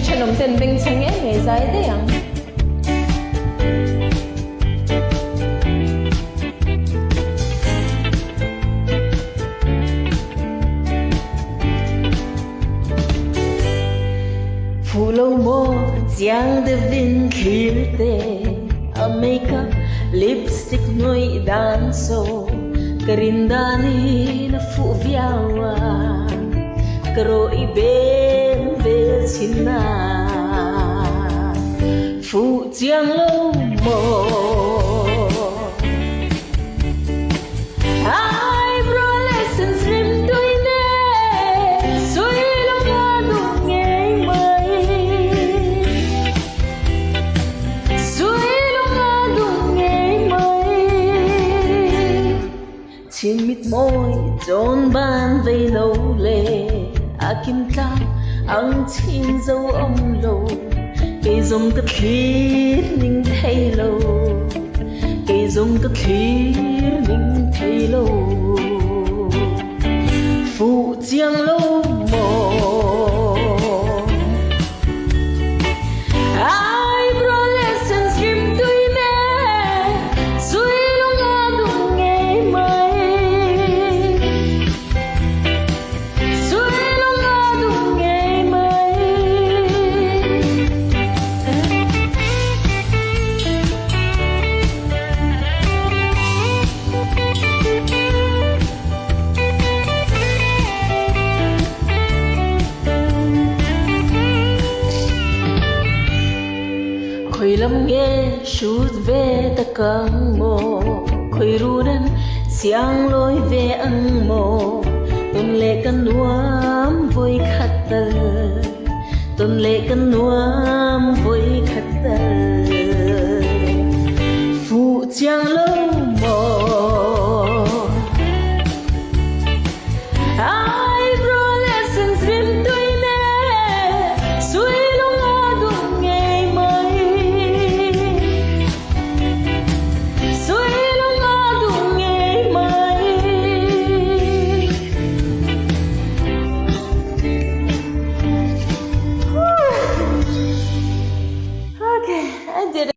chanom ten beng chang e nge zai de yang Phụ lâu mô giang de vin khilte a makeup lipstick noi danso karindani na fu viawa karo iben ve china phụ giang lâu mô trên mít môi trốn ban vây lâu lệ kim cam ăn chim dâu ông lâu cây dùng tất khí ninh thay lâu cây dùng tất khí ninh thay lâu phụ chiang lâu mồ khơi lắm nghe chút về ta càng mồ khơi ru nên xiang lối về ăn mồ tôn lệ căn nuam vui khát tơ tôn lệ căn nuam vui khát tơ